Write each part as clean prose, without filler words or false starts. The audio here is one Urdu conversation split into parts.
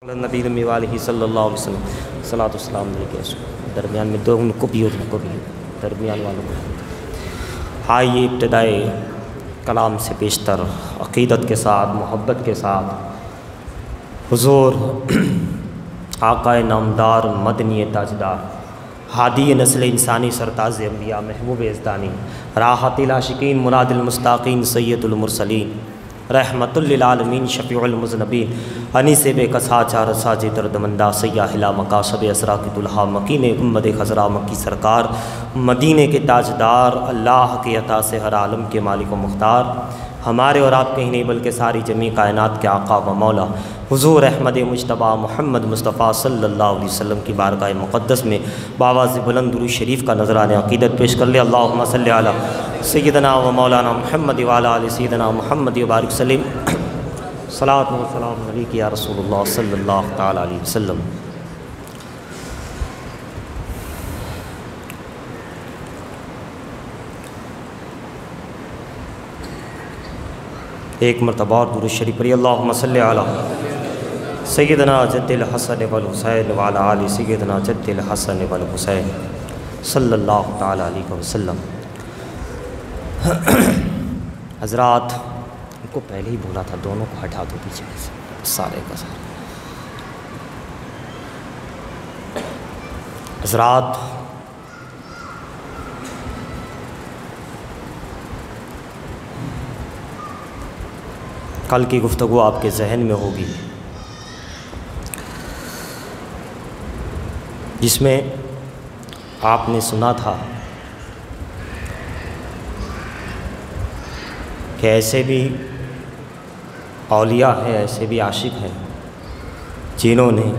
نبی رمی علیہ صلی اللہ علیہ وسلم صلاۃ والسلام علیہ درمیان میں دو ان کو بھی درمیان والوں کو آئیے ابتدائے کلام سے بیشتر عقیدت کے ساتھ محبت کے ساتھ حضور آقا نامدار مدنی تاجدار ہادی نسل انسانی سرتاز انبیاء محبوب ازدانی راحت العاشقین مراد المستاقین سید المرسلین رحمت للعالمین شفیع المذنبین انیس بے کسا چار ساج دردمندہ سیاح لا مقاصب اسرا کی دلہا مکین امت خزرا مکی سرکار مدینے کے تاجدار اللہ کے عطا سے ہر عالم کے مالک و مختار ہمارے اور آپ کے ہی نہیں بلکہ ساری جمیع کائنات کے آقا و مولا حضور احمد مجتبیٰ محمد مصطفیٰ صلی اللہ علیہ وسلم کی بارگاہ مقدس میں بآواز بلند درود شریف کا نذرانہ عقیدت پیش کر لے۔ اللہم صلی علی سیدنا و مولانا محمد و علی آل سیدنا محمد وبارک وسلم۔ صلاۃ و سلام علیک یا رسول اللہ صلی اللہ تعالی علیہ وسلم۔ ایک مرتبہ اور درود شریف پڑھی۔ اللہم صلی علی سیدنا جد الحسن والحسین وعلی آل سیدنا جد الحسن والحسین صلی اللہ تعالی علیہ وسلم۔ حضرات ان کو پہلے ہی بولا تھا دونوں کو ہٹا دو پیچھے سے سارے کا سارے۔ حضرات کل کی گفتگو آپ کے ذہن میں ہوگی جس میں آپ نے سنا تھا کہ ایسے بھی اولیاء ہیں، ایسے بھی عاشق ہیں جنہوں نے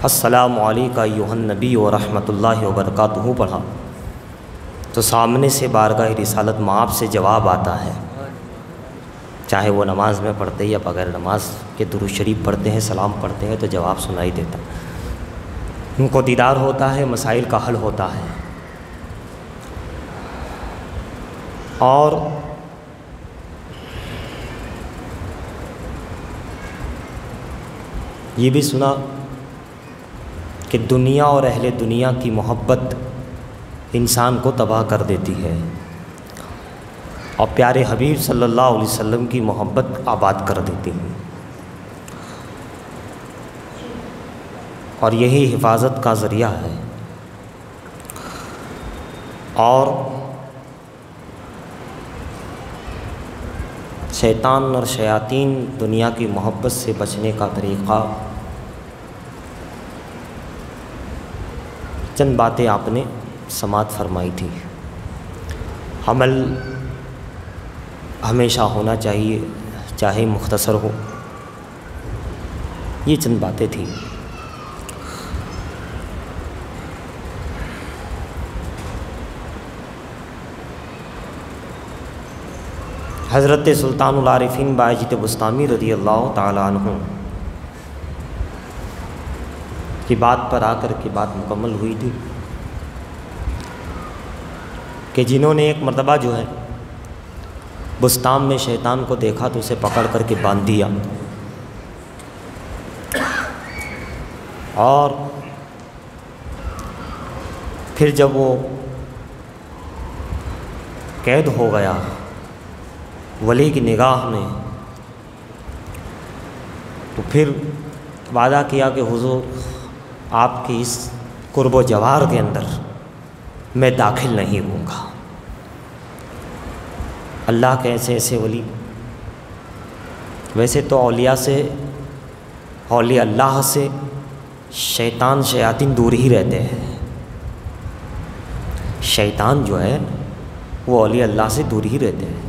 السلام علیکہ ایھا النبی و رحمۃ اللہ وبرکاتہ پڑھا تو سامنے سے بارگاہ رسالت مآب سے جواب آتا ہے، چاہے وہ نماز میں پڑھتے یا بغیر نماز کے درود شریف پڑھتے ہیں، سلام پڑھتے ہیں تو جواب سنائی دیتا، ان کو دیدار ہوتا ہے، مسائل کا حل ہوتا ہے۔ اور یہ بھی سنا کہ دنیا اور اہل دنیا کی محبت انسان کو تباہ کر دیتی ہے اور پیارے حبیب صلی اللہ علیہ وسلم کی محبت آباد کر دیتی ہے، اور یہی حفاظت کا ذریعہ ہے۔ اور شیطان اور شیاطین دنیا کی محبت سے بچنے کا طریقہ چند باتیں آپ نے سماعت فرمائی تھی۔ عمل ہمیشہ ہونا چاہیے چاہے مختصر ہو، یہ چند باتیں تھیں۔ حضرت سلطان العارفین بایزید بسطامی رضی اللہ تعالیٰ عنہ کی بات پر آ کر کے بات مکمل ہوئی تھی کہ جنہوں نے ایک مرتبہ جو ہے بستان میں شیطان کو دیکھا تو اسے پکڑ کر کے باندھ دیا، اور پھر جب وہ قید ہو گیا ولی کی نگاہ میں تو پھر وعدہ کیا کہ حضور آپ کی اس قرب و جوار کے اندر میں داخل نہیں ہوں گا۔ اللہ کے ایسے ایسے ولی، ویسے تو اولیاء سے، اولیاء اللہ سے شیطان شیاطین دور ہی رہتے ہیں، شیطان جو ہے وہ اولیاء اللہ سے دور ہی رہتے ہیں۔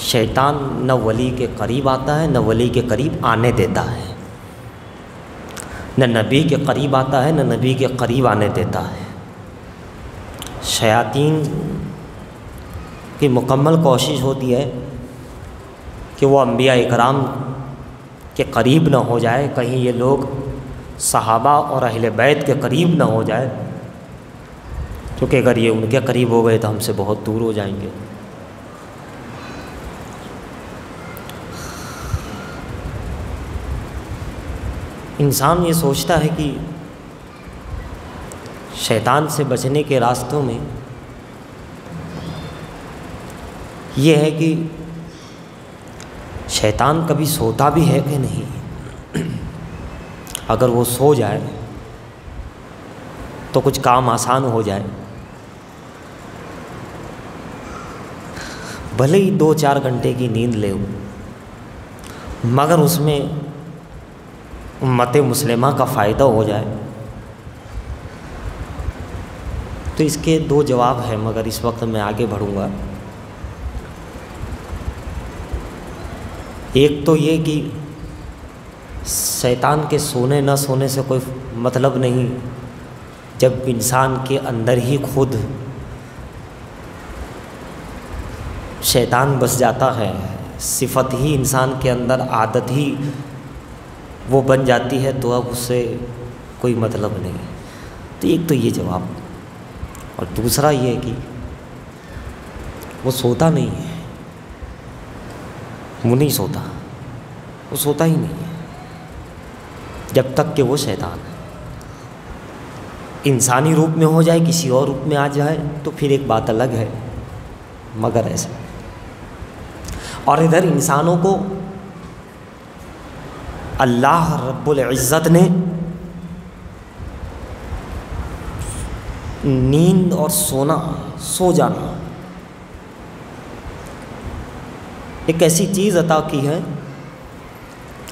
شیطان نہ ولی کے قریب آتا ہے نہ ولی کے قریب آنے دیتا ہے، نہ نبی کے قریب آتا ہے نہ نبی کے قریب آنے دیتا ہے۔ شیاطین کی مکمل کوشش ہوتی ہے کہ وہ انبیاء اکرام کے قریب نہ ہو جائے، کہیں یہ لوگ صحابہ اور اہل بیت کے قریب نہ ہو جائے، کیونکہ اگر یہ ان کے قریب ہو گئے تو ہم سے بہت دور ہو جائیں گے۔ انسان یہ سوچتا ہے کہ شیطان سے بچنے کے راستوں میں یہ ہے کہ شیطان کبھی سوتا بھی ہے کہ نہیں، اگر وہ سو جائے تو کچھ کام آسان ہو جائے، بھلے ہی 2-4 گھنٹے کی نیند لے مگر اس میں امت مسلمہ کا فائدہ ہو جائے۔ تو اس کے 2 جواب ہیں، مگر اس وقت میں آگے بڑھوں گا۔ ایک تو یہ کہ شیطان کے سونے نہ سونے سے کوئی مطلب نہیں، جب انسان کے اندر ہی خود شیطان بس جاتا ہے، صفت ہی انسان کے اندر، عادت ہی وہ بن جاتی ہے، تو اب اس سے کوئی مطلب نہیں۔ تو ایک تو یہ جواب، اور دوسرا یہ کہ وہ سوتا نہیں ہے، وہ نہیں سوتا، وہ سوتا ہی نہیں ہے جب تک کہ وہ شیطان ہے۔ انسانی روپ میں ہو جائے، کسی اور روپ میں آ جائے تو پھر ایک بات الگ ہے، مگر ایسا۔ اور ادھر انسانوں کو اللہ رب العزت نے نیند اور سونا، سو جانا، ایک ایسی چیز عطا کی ہے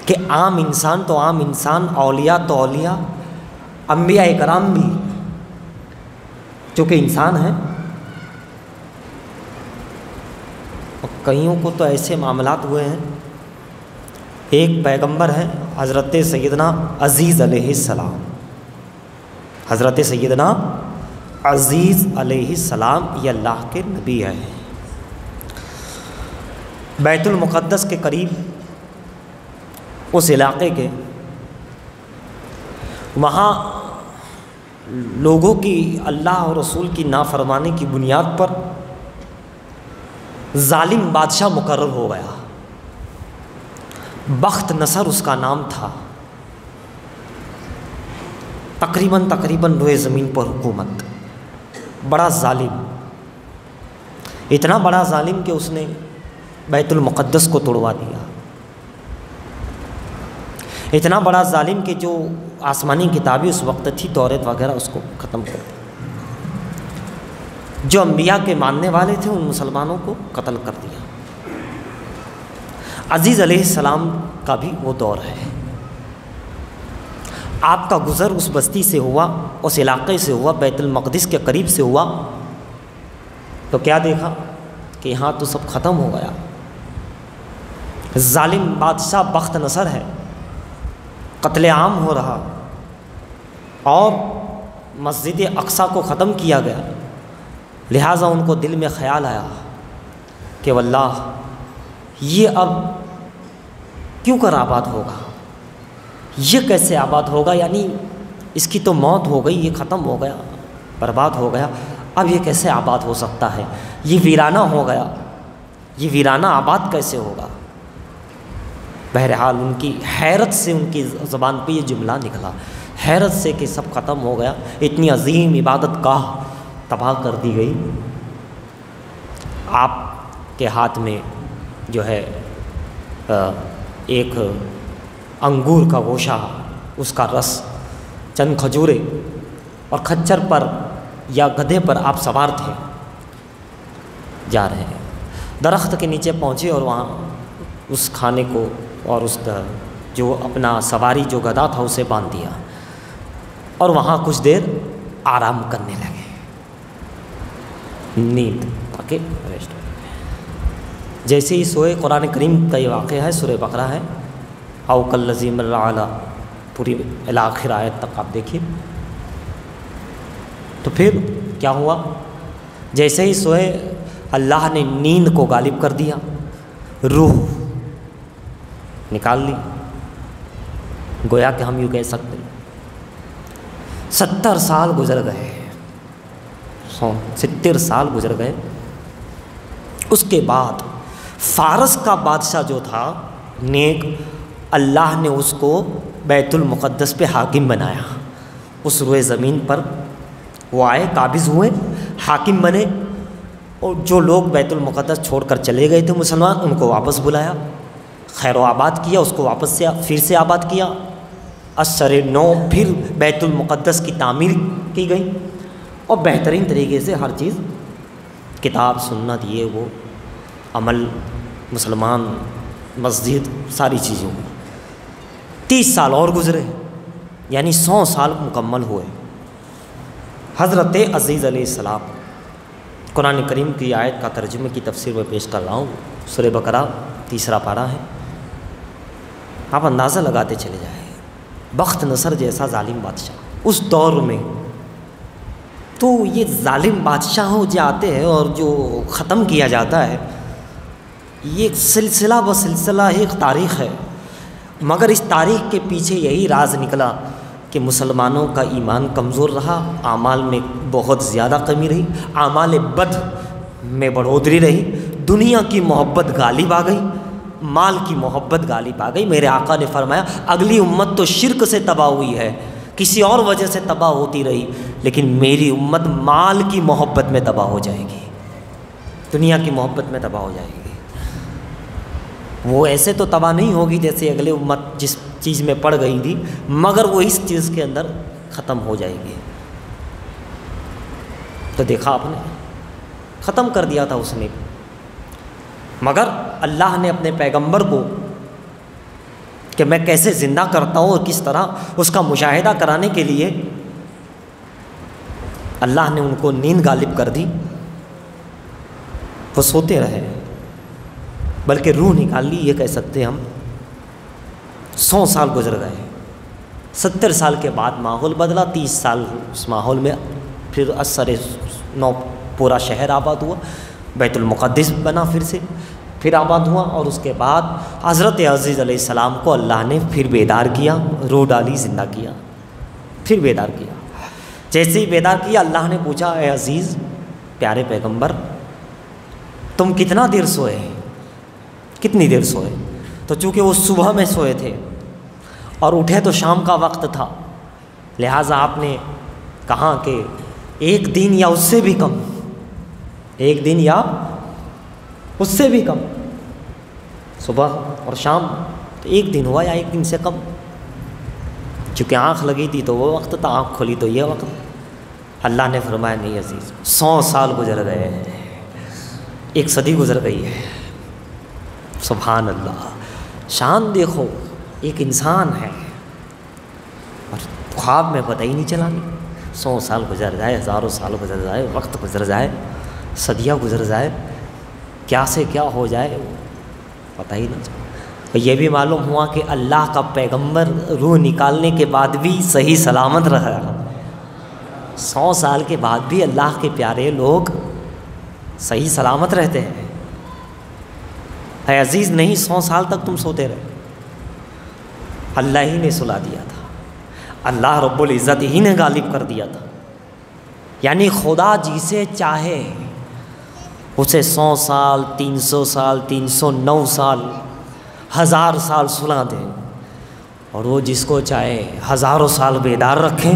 کہ عام انسان تو عام انسان، اولیاء تو اولیاء، انبیاء کرام بھی جو کہ انسان ہیں، اور کئیوں کو تو ایسے معاملات ہوئے ہیں۔ ایک پیغمبر ہے حضرت سیدنا عزیز علیہ السلام، حضرت سیدنا عزیز علیہ السلام یہ اللہ کے نبی ہے۔ بیت المقدس کے قریب اس علاقے کے، وہاں لوگوں کی اللہ اور رسول کی نافرمانی کی بنیاد پر ظالم بادشاہ مقرر ہو گیا، بخت نصر اس کا نام تھا۔ تقریباً روئے زمین پر حکومت، بڑا ظالم، اتنا بڑا ظالم کہ اس نے بیت المقدس کو توڑوا دیا، اتنا بڑا ظالم کہ جو آسمانی کتابیں اس وقت تھی، توریت وغیرہ، اس کو ختم کر دیا۔ جو انبیاء کے ماننے والے تھے ان مسلمانوں کو قتل کر دیا۔ عزیز علیہ السلام کا بھی وہ دور ہے۔ آپ کا گزر اس بستی سے ہوا، اس علاقے سے ہوا، بیت المقدس کے قریب سے ہوا، تو کیا دیکھا کہ یہاں تو سب ختم ہو گیا، ظالم بادشاہ بخت نصر ہے، قتل عام ہو رہا، اور مسجد اقصیٰ کو ختم کیا گیا۔ لہٰذا ان کو دل میں خیال آیا کہ واللہ یہ اب کیوں کر آباد ہوگا، یہ کیسے آباد ہوگا، یعنی اس کی تو موت ہو گئی، یہ ختم ہو گیا، برباد ہو گیا، اب یہ کیسے آباد ہو سکتا ہے، یہ ویرانہ ہو گیا، یہ ویرانہ آباد کیسے ہوگا۔ بہرحال ان کی حیرت سے ان کی زبان پہ یہ جملہ نکلا، حیرت سے کہ سب ختم ہو گیا، اتنی عظیم عبادت گاہ تباہ کر دی گئی۔ آپ کے ہاتھ میں جو ہے ایک انگور کا گوشہ، اس کا رس، چند کھجورے، اور کھچر پر یا گدھے پر آپ سوار تھے، جا رہے ہیں، درخت کے نیچے پہنچے اور وہاں اس کھانے کو اور اس جو اپنا سواری جو گدھا تھا اسے باندھ دیا، اور وہاں کچھ دیر آرام کرنے لگے، نیند، تاکہ ریسٹ ہو۔ جیسے ہی سوئے، قرآن کریم کا یہ واقعہ ہے، سورہ بقرہ ہے، او کالذی مر علی، پوری آخر آیت تک آپ دیکھیے۔ تو پھر کیا ہوا؟ جیسے ہی سوئے اللہ نے نیند کو غالب کر دیا، روح نکال لی، گویا کہ ہم یوں کہہ سکتے 70 سال گزر گئے، 70 سال گزر گئے۔ اس کے بعد فارس کا بادشاہ جو تھا نیک، اللہ نے اس کو بیت المقدس پہ حاکم بنایا. اس روئے زمین پر وہ آئے، قابض ہوئے، حاکم بنے، اور جو لوگ بیت المقدس چھوڑ کر چلے گئے تھے مسلمان، ان کو واپس بلایا، خیر و آباد کیا، اس کو واپس سے پھر سے آباد کیا. اثر نو پھر بیت المقدس کی تعمیر کی گئی، اور بہترین طریقے سے ہر چیز، کتاب سنت یہ وہ عمل، مسلمان، مسجد، ساری چیزوں میں 30 سال اور گزرے، یعنی 100 سال مکمل ہوئے. حضرت عزیز علیہ السلام، قرآن کریم کی آیت کا ترجمے کی تفسیر میں پیش کر رہا ہوں، سورہ بقرہ 3 پارہ ہے. آپ اندازہ لگاتے چلے جائیں، بخت نصر جیسا ظالم بادشاہ اس دور میں، تو یہ ظالم بادشاہوں جو آتے ہیں اور جو ختم کیا جاتا ہے، یہ سلسلہ بسلسلہ ایک تاریخ ہے. مگر اس تاریخ کے پیچھے یہی راز نکلا کہ مسلمانوں کا ایمان کمزور رہا، اعمال میں بہت زیادہ کمی رہی، اعمال بد میں بڑھوتری رہی، دنیا کی محبت غالب آ گئی، مال کی محبت غالب آ گئی. میرے آقا نے فرمایا اگلی امت تو شرک سے تباہ ہوئی ہے، کسی اور وجہ سے تباہ ہوتی رہی، لیکن میری امت مال کی محبت میں تباہ ہو جائے گی، دنیا کی محبت میں تباہ ہو جائے گی. وہ ایسے تو تباہ نہیں ہوگی جیسے اگلے امت جس چیز میں پڑ گئی تھی، مگر وہ اس چیز کے اندر ختم ہو جائے گی. تو دیکھا آپ نے، ختم کر دیا تھا اس نے. مگر اللہ نے اپنے پیغمبر کو کہ میں کیسے زندہ کرتا ہوں اور کس طرح اس کا مشاہدہ کرانے کے لیے اللہ نے ان کو نیند غالب کر دی. وہ سوتے رہے، بلکہ روح نکال لی، یہ کہہ سکتے ہم. 100 سال گزر گئے، 70 سال کے بعد ماحول بدلا، 30 سال اس ماحول میں پھر اثر نو پورا شہر آباد ہوا، بیت المقدس بنا، پھر آباد ہوا. اور اس کے بعد حضرت عزیز علیہ السلام کو اللہ نے پھر بیدار کیا، روح ڈالی، زندہ کیا، پھر بیدار کیا. جیسے ہی بیدار کیا، اللہ نے پوچھا اے عزیز پیارے پیغمبر تم کتنا دیر سوئے ہیں، کتنی دیر سوئے؟ تو چونکہ وہ صبح میں سوئے تھے اور اٹھے تو شام کا وقت تھا، لہٰذا آپ نے کہا کہ 1 دن یا اس سے بھی کم، 1 دن یا اس سے بھی کم، صبح اور شام، تو 1 دن ہوا یا 1 دن سے کم. چونکہ آنکھ لگی تھی تو وہ وقت تھا، آنکھ کھلی تو یہ وقت. اللہ نے فرمایا نہیں عزیز، 100 سال گزر گئے ہیں، 1 صدی گزر گئی ہے. سبحان اللہ. شان دیکھو، ایک انسان ہے اور خواب میں پتہ ہی نہیں چلا. 100 سال گزر جائے، ہزاروں سال گزر جائے، وقت گزر جائے، صدیاں گزر جائے، کیا سے کیا ہو جائے پتہ ہی نہیں چلا. یہ بھی معلوم ہوا کہ اللہ کا پیغمبر روح نکالنے کے بعد بھی صحیح سلامت رہا. 100 سال کے بعد بھی اللہ کے پیارے لوگ صحیح سلامت رہتے ہیں. اے عزیز نہیں 100 سال تک تم سوتے رہے، اللہ ہی نے سلا دیا تھا، اللہ رب العزت ہی نے غالب کر دیا تھا. یعنی خدا جسے چاہے اسے 100 سال، 300 سال، 309 سال، 1000 سال سلا دے، اور وہ جس کو چاہے ہزاروں سال بیدار رکھے،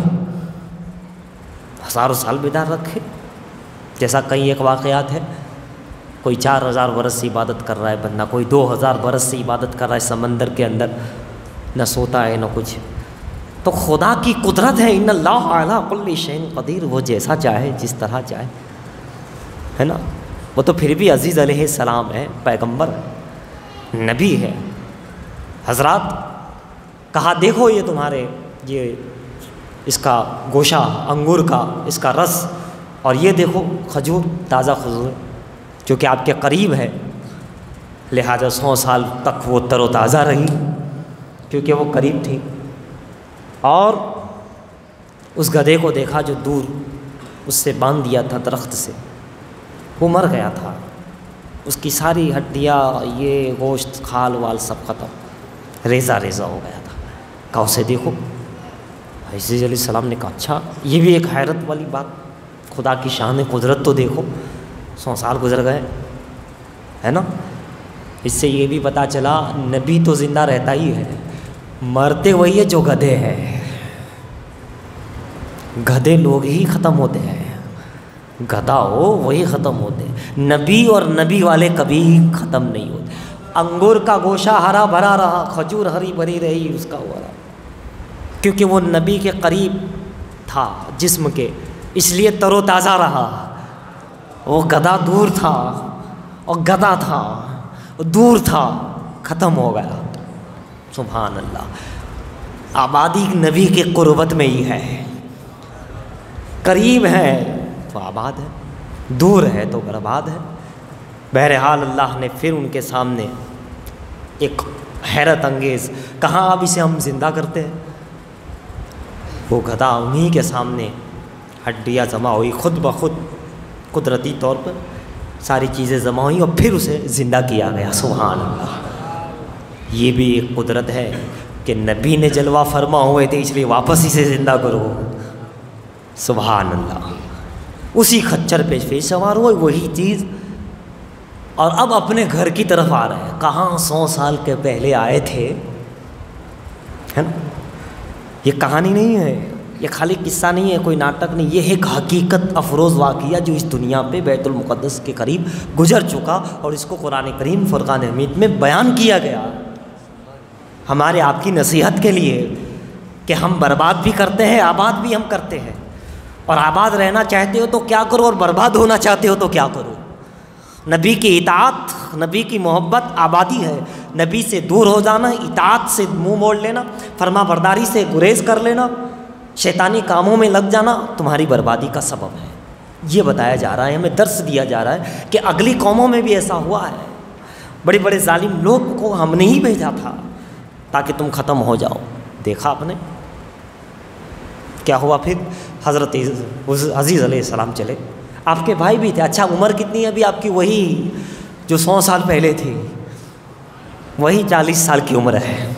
ہزاروں سال بیدار رکھے. جیسا کئی ایک واقعات ہے، کوئی 4000 برس سے عبادت کر رہا ہے بندہ، کوئی 2000 برس سے عبادت کر رہا ہے سمندر کے اندر، نہ سوتا ہے نہ کچھ. تو خدا کی قدرت ہے، ان اللہ علی کل شیء قدیر، وہ جیسا چاہے جس طرح چاہے، ہے نا. وہ تو پھر بھی عزیز علیہ السلام ہے، پیغمبر نبی ہے. حضرات کہا دیکھو یہ تمہارے یہ اس کا گوشہ انگور کا، اس کا رس، اور یہ دیکھو کھجور، تازہ کھجور جو کہ آپ کے قریب ہے، لہٰذا 100 سال تک وہ تر و تازہ رہی کیونکہ وہ قریب تھی. اور اس گدھے کو دیکھا جو دور اس سے باندھ دیا تھا درخت سے، وہ مر گیا تھا، اس کی ساری ہڈیاں، یہ گوشت کھال وال سب ختم، ریزہ ریزہ ہو گیا تھا. کہا اسے دیکھو. عزیز علیہ السلام نے کہا اچھا، یہ بھی ایک حیرت والی بات، خدا کی شان قدرت تو دیکھو، 100 سال گزر گئے، ہے نا. اس سے یہ بھی پتہ چلا نبی تو زندہ رہتا ہی ہے، مرتے وہی ہے جو گدھے ہیں، گدھے لوگ ہی ختم ہوتے ہیں، گدھا ہو وہی ختم ہوتے ہیں، نبی اور نبی والے کبھی ختم نہیں ہوتے۔ انگور کا گوشہ ہرا بھرا رہا، کھجور ہری بھری رہی اس کا ہوا رہا، کیونکہ وہ نبی کے قریب تھا جسم کے، اس لیے تر و تازہ رہا۔ وہ گدھا دور تھا، اور گدھا تھا دور تھا، ختم ہو گیا۔ سبحان اللہ، آبادی نبی کے قربت میں ہی ہے، قریب ہے تو آباد ہے، دور ہے تو برباد ہے۔ بہرحال اللہ نے پھر ان کے سامنے ایک حیرت انگیز، کہاں اب اسے ہم زندہ کرتے ہیں؟ وہ گدھا انہی کے سامنے ہڈیاں جمع ہوئی، خود بخود قدرتی طور پر ساری چیزیں جمع ہوئیں، اور پھر اسے زندہ کیا گیا۔ سبحان اللہ، یہ بھی ایک قدرت ہے کہ نبی نے جلوہ فرما ہوئے تھے، اس لیے واپس اسے زندہ کرو۔ سبحان اللہ، اسی خچر پہ پھر سوار ہوئے، وہی چیز، اور اب اپنے گھر کی طرف آ رہے ہیں۔ کہاں 100 سال کے پہلے آئے تھے، ہے نا؟ یہ کہانی نہیں ہے، یہ خالی قصہ نہیں ہے، کوئی ناٹک نہیں، یہ ایک حقیقت افروز واقعہ جو اس دنیا پہ بیت المقدس کے قریب گزر چکا، اور اس کو قرآن کریم فرقان حمید میں بیان کیا گیا ہمارے آپ کی نصیحت کے لیے کہ ہم برباد بھی کرتے ہیں، آباد بھی ہم کرتے ہیں، اور آباد رہنا چاہتے ہو تو کیا کرو، اور برباد ہونا چاہتے ہو تو کیا کرو۔ نبی کی اطاعت، نبی کی محبت آبادی ہے، نبی سے دور ہو جانا، اطاعت سے منہ موڑ لینا، فرما برداری سے گریز کر لینا، شیطانی کاموں میں لگ جانا تمہاری بربادی کا سبب ہے۔ یہ بتایا جا رہا ہے، ہمیں درس دیا جا رہا ہے کہ اگلی قوموں میں بھی ایسا ہوا ہے، بڑے بڑے ظالم لوگ کو ہم نے ہی بھیجا تھا تاکہ تم ختم ہو جاؤ۔ دیکھا آپ نے کیا ہوا؟ پھر حضرت عزیز علیہ السلام چلے، آپ کے بھائی بھی تھے۔ اچھا، عمر کتنی ہے ابھی آپ کی؟ وہی جو 100 سال پہلے تھی، وہی 40 سال کی عمر ہے،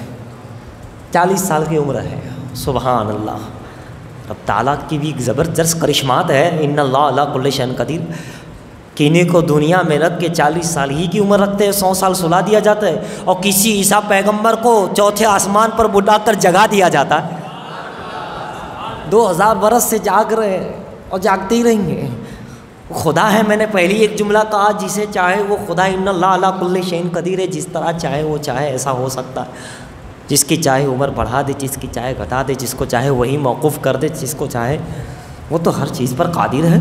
40 سال کی عمر ہے۔ سبحان اللہ، رب تعالیٰ کی بھی زبردست کرشمات ہے، ان اللہ علی کل شیء قدیر۔ کینے کو دنیا میں رکھ کے 40 سال ہی کی عمر رکھتے ہیں، 100 سال سلا دیا جاتا ہے، اور کسی عیسیٰ پیغمبر کو چوتھے آسمان پر بٹھا کر جگا دیا جاتا ہے۔ 2000 برس سے جاگ رہے ہیں اور جاگتے ہی رہیں گے۔ خدا ہے، میں نے پہلی ایک جملہ کہا، جسے چاہے وہ خدا، ان اللہ علی کل شیء قدیر ہے، جس طرح چاہے وہ چاہے ایسا ہو سکتا ہے، جس کی چاہے عمر بڑھا دے، جس کی چاہے گھٹا دے، جس کو چاہے وہی موقوف کر دے، جس کو چاہے، وہ تو ہر چیز پر قادر ہے۔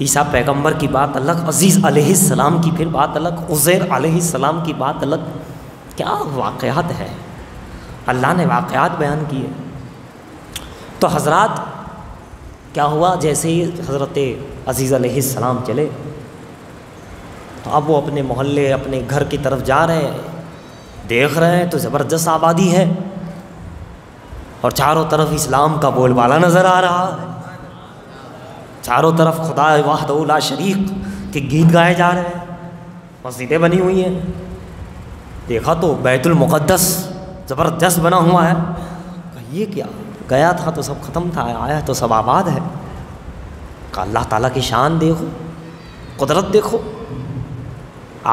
عیسیٰ پیغمبر کی بات الگ، عزیز علیہ السلام کی پھر بات الگ، عزیر علیہ السلام کی بات الگ۔ کیا واقعات ہے، اللہ نے واقعات بیان کیے۔ تو حضرات کیا ہوا، جیسے ہی حضرت عزیز علیہ السلام چلے تو اب وہ اپنے محلے، اپنے گھر کی طرف جا رہے ہیں، دیکھ رہے ہیں تو زبردست آبادی ہے، اور چاروں طرف اسلام کا بول بالا نظر آ رہا ہے، چاروں طرف خدا وحدہ لا شریک کے گیت گائے جا رہے ہیں، مسجدیں بنی ہوئی ہیں۔ دیکھا تو بیت المقدس زبردست بنا ہوا ہے، یہ کیا، گیا تھا تو سب ختم تھا، آیا تو سب آباد ہے۔ کہ اللہ تعالیٰ کی شان دیکھو، قدرت دیکھو،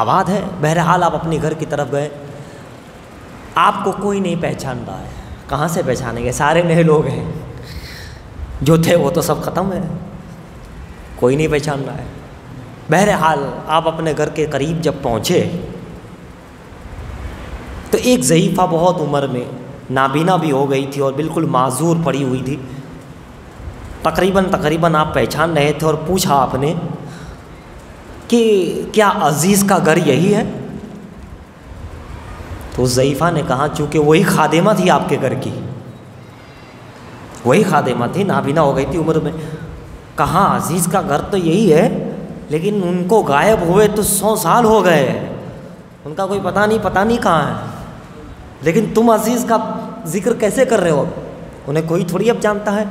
آباد ہے۔ بہرحال آپ اپنے گھر کی طرف گئے، آپ کو کوئی نہیں پہچان رہا ہے، کہاں سے پہچانیں گے، سارے نئے لوگ ہیں، جو تھے وہ تو سب ختم ہیں، کوئی نہیں پہچان رہا ہے۔ بہرحال آپ اپنے گھر کے قریب جب پہنچے تو ایک ضعیفہ بہت عمر میں، نابینا بھی ہو گئی تھی اور بالکل معذور پڑی ہوئی تھی، تقریباً آپ پہچان رہے تھے، اور پوچھا آپ نے کہ کیا عزیز کا گھر یہی ہے؟ تو اس ضعیفہ نے کہا، چونکہ وہی خادمہ تھی آپ کے گھر کی، وہی خادمہ تھی، نابینا ہو گئی تھی عمر میں، کہاں عزیز کا گھر تو یہی ہے، لیکن ان کو غائب ہوئے تو 100 سال ہو گئے، ان کا کوئی پتہ نہیں کہاں ہے، لیکن تم عزیز کا ذکر کیسے کر رہے ہو؟ انہیں کوئی تھوڑی اب جانتا ہے،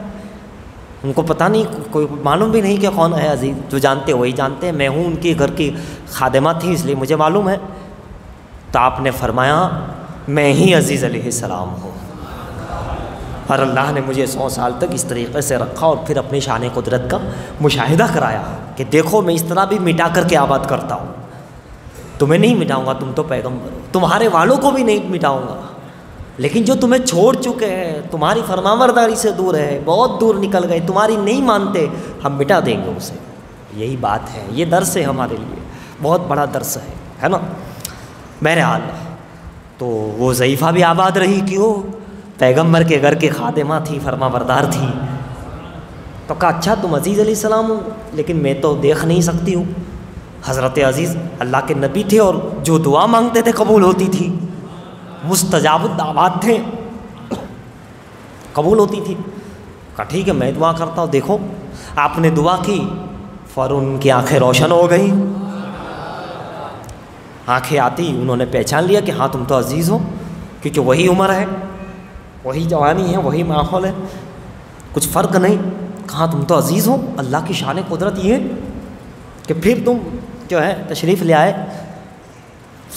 ان کو پتہ نہیں، کوئی معلوم بھی نہیں کہ کون ہے عزیز، جو جانتے وہی جانتے ہیں، میں ہوں ان کے گھر کی خادمہ تھی اس لیے مجھے معلوم ہے۔ تو آپ نے فرمایا، میں ہی عزیز علیہ السلام ہوں، اور اللہ نے مجھے 100 سال تک اس طریقے سے رکھا، اور پھر اپنی شان قدرت کا مشاہدہ کرایا کہ دیکھو میں اس طرح بھی مٹا کر کے آباد کرتا ہوں، تمہیں نہیں مٹاؤں گا، تم تو پیغمبر ہو، تمہارے والوں کو بھی نہیں مٹاؤں گا، لیکن جو تمہیں چھوڑ چکے ہیں، تمہاری فرمانبرداری سے دور ہے، بہت دور نکل گئے، تمہاری نہیں مانتے، ہم مٹا دیں گے اسے۔ یہی بات ہے، یہ درس ہے ہمارے لیے، بہت بڑا درس ہے نا۔ بہرحال تو وہ ضعیفہ بھی آباد رہی، کیوں؟ پیغمبر کے گھر کے خادمہ تھی، فرما بردار تھی۔ تو کہا اچھا تم عزیز علیہ السلام ہو، لیکن میں تو دیکھ نہیں سکتی ہوں۔ حضرت عزیز اللہ کے نبی تھے اور جو دعا مانگتے تھے قبول ہوتی تھی، مستجاب الدعوات تھے، قبول ہوتی تھی۔ کہا ٹھیک ہے میں دعا کرتا ہوں۔ دیکھو آپ نے دعا کی، فوراً ان کی آنکھیں روشن ہو گئیں۔ آنکھیں آتی انہوں نے پہچان لیا کہ ہاں تم تو عزیز ہو، کیونکہ وہی عمر ہے، وہی جوانی ہے، وہی ماحول ہے، کچھ فرق نہیں۔ کہاں تم تو عزیز ہو۔ اللہ کی شان قدرت یہ کہ پھر تم جو ہے تشریف لے آئے۔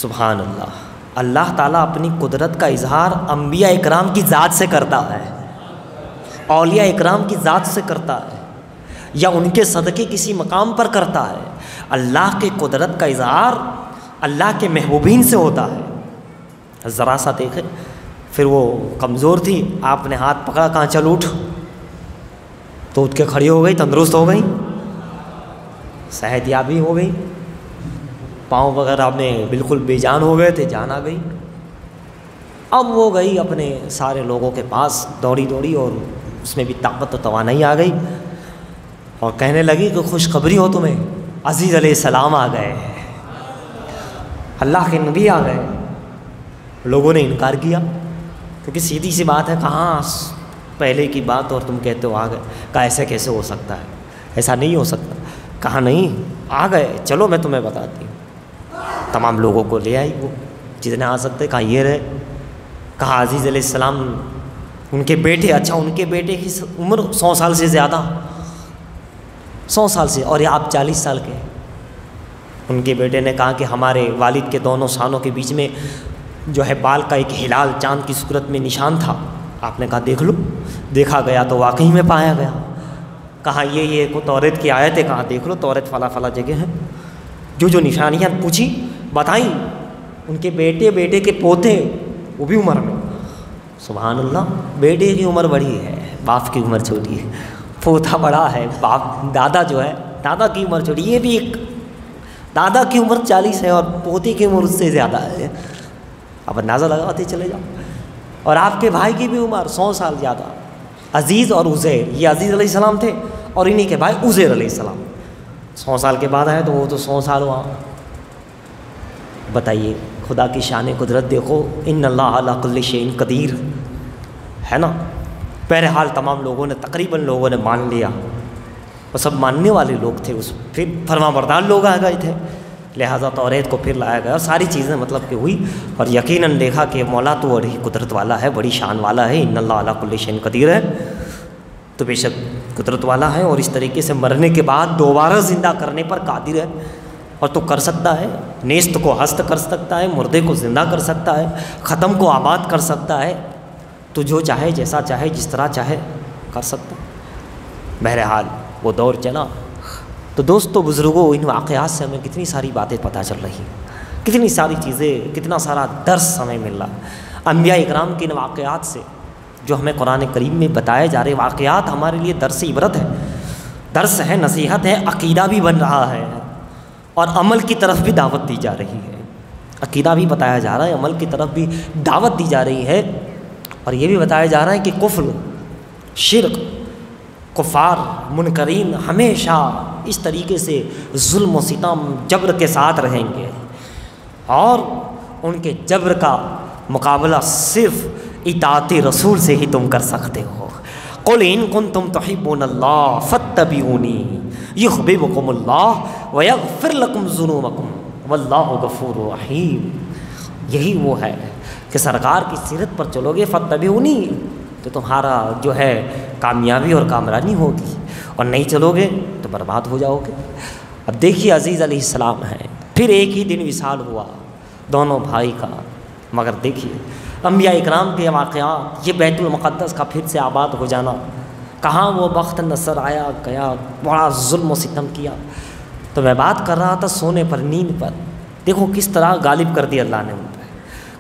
سبحان اللہ، اللہ تعالیٰ اپنی قدرت کا اظہار انبیاء اکرام کی ذات سے کرتا ہے، اولیاء اکرام کی ذات سے کرتا ہے، یا ان کے صدقے کسی مقام پر کرتا ہے۔ اللہ کی قدرت کا اظہار اللہ کے محبوبین سے ہوتا ہے۔ ذرا سا دیکھیں، پھر وہ کمزور تھی، آپ نے ہاتھ پکڑا، کہاں چل اٹھ، تو اٹھ کے کھڑی ہو گئی، تندرست ہو گئی، صحت یابی ہو گئی، پاؤں وغیرہ میں بالکل بے جان ہو گئے تھے، جان آ گئی۔ اب وہ گئی اپنے سارے لوگوں کے پاس، دوڑی دوڑی، اور اس میں بھی طاقت و توانائی آ گئی، اور کہنے لگی کہ خوشخبری ہو تمہیں، عزیز علیہ السلام آ گئے، اللہ کے نبی آ گئے۔ لوگوں نے انکار کیا، کیونکہ سیدھی سی بات ہے، کہاں پہلے کی بات اور تم کہتے ہو آ گئے۔ کہا ایسے کیسے ہو سکتا ہے، ایسا نہیں ہو سکتا۔ کہا نہیں آ گئے، چلو میں تمہیں بتاتی ہوں۔ تمام لوگوں کو لے آئی، وہ جتنے آ سکتے، کہا یہ رہے۔ کہا عزیز علیہ السلام ان کے بیٹے، اچھا ان کے بیٹے کی عمر 100 سال سے زیادہ، 100 سال سے، اور یہ آپ 40 سال کے۔ ان کے بیٹے نے کہا کہ ہمارے والد کے دونوں سانوں کے بیچ میں جو ہے بال کا ایک ہلال چاند کی صورت میں نشان تھا۔ آپ نے کہا دیکھ لو، دیکھا گیا تو واقعی میں پایا گیا۔ کہا یہ کو توریت کی آیت ہے، کہا دیکھ لو توریت فلاں فلاں جگہ ہے۔ جو نشانیاں پوچھی بتائیں، ان کے بیٹے کے پوتے، وہ بھی عمر میں۔ سبحان اللہ، بیٹے کی عمر بڑی ہے، باپ کی عمر چھوٹی ہے، پوتا بڑا ہے، باپ دادا جو ہے دادا کی عمر چھوٹی۔ یہ بھی ایک دادا کی عمر 40 ہے اور پوتے کی عمر اس سے زیادہ ہے۔ اب اندازہ لگاتے چلے جاؤ۔ اور آپ کے بھائی کی بھی عمر 100 سال زیادہ، عزیز اور عزیر، یہ عزیز علیہ السلام تھے اور انہی کے بھائی عزیر علیہ السلام۔ 100 سال کے بعد آئے تو وہ تو 100 سال ہوا۔ بتائیے خدا کی شان قدرت دیکھو، ان اللہ علی کل شیء قدیر ہے نا۔ بہرحال تمام لوگوں نے، تقریباً لوگوں نے مان لیا، وہ سب ماننے والے لوگ تھے، اس پھر فرما بردار لوگ آ گئے تھے، لہٰذا توریت کو پھر لایا گیا، اور ساری چیزیں مطلب کہ ہوئی، اور یقیناً دیکھا کہ مولا تو بڑی قدرت والا ہے، بڑی شان والا ہے، ان اللہ علی کل شیء قدیر ہے، تو بے شک قدرت والا ہے، اور اس طریقے سے مرنے کے بعد دوبارہ زندہ کرنے پر قادر ہے، اور تو کر سکتا ہے، نیست کو ہست کر سکتا ہے، مردے کو زندہ کر سکتا ہے، ختم کو آباد کر سکتا ہے، تو جو چاہے جیسا چاہے جس طرح چاہے کر سکتا ہے۔ بہرحال وہ دور چلا۔ تو دوستو بزرگوں، ان واقعات سے ہمیں کتنی ساری باتیں پتہ چل رہی ہیں، کتنی ساری چیزیں، کتنا سارا درس ہمیں مل رہا۔ انبیاء اکرام کے ان واقعات سے جو ہمیں قرآن کریم میں بتائے جا رہے واقعات ہمارے لیے درس عبرت ہے، درس ہے، نصیحت ہے، عقیدہ بھی بن رہا ہے، اور عمل کی طرف بھی دعوت دی جا رہی ہے۔ عقیدہ بھی بتایا جا رہا ہے، عمل کی طرف بھی دعوت دی جا رہی ہے، اور یہ بھی بتایا جا رہا ہے کہ کفر، شرک، کفار، منکرین ہمیشہ اس طریقے سے ظلم و ستم، جبر کے ساتھ رہیں گے، اور ان کے جبر کا مقابلہ صرف اطاعت رسول سے ہی تم کر سکتے ہو۔ قل ان کنتم تحبون اللہ فاتبعونی یحببکم اللہ ویغفر لکم ذنوبکم واللہ غفور رحیم۔ یہی وہ ہے کہ سرکار کی سیرت پر چلو گے، فاتبعونی، تو تمہارا جو ہے کامیابی اور کامرانی ہوگی، اور نہیں چلو گے تو برباد ہو جاؤ گے۔ اب دیکھیے عزیز علیہ السلام ہیں، پھر ایک ہی دن وصال ہوا دونوں بھائی کا، مگر دیکھیے انبیاء اکرام کے واقعات، یہ بیت المقدس کا پھر سے آباد ہو جانا، کہاں وہ بخت نصر آیا گیا، بڑا ظلم و ستم کیا۔ تو میں بات کر رہا تھا سونے پر، نیند پر، دیکھو کس طرح غالب کر دیا اللہ نے ان پہ،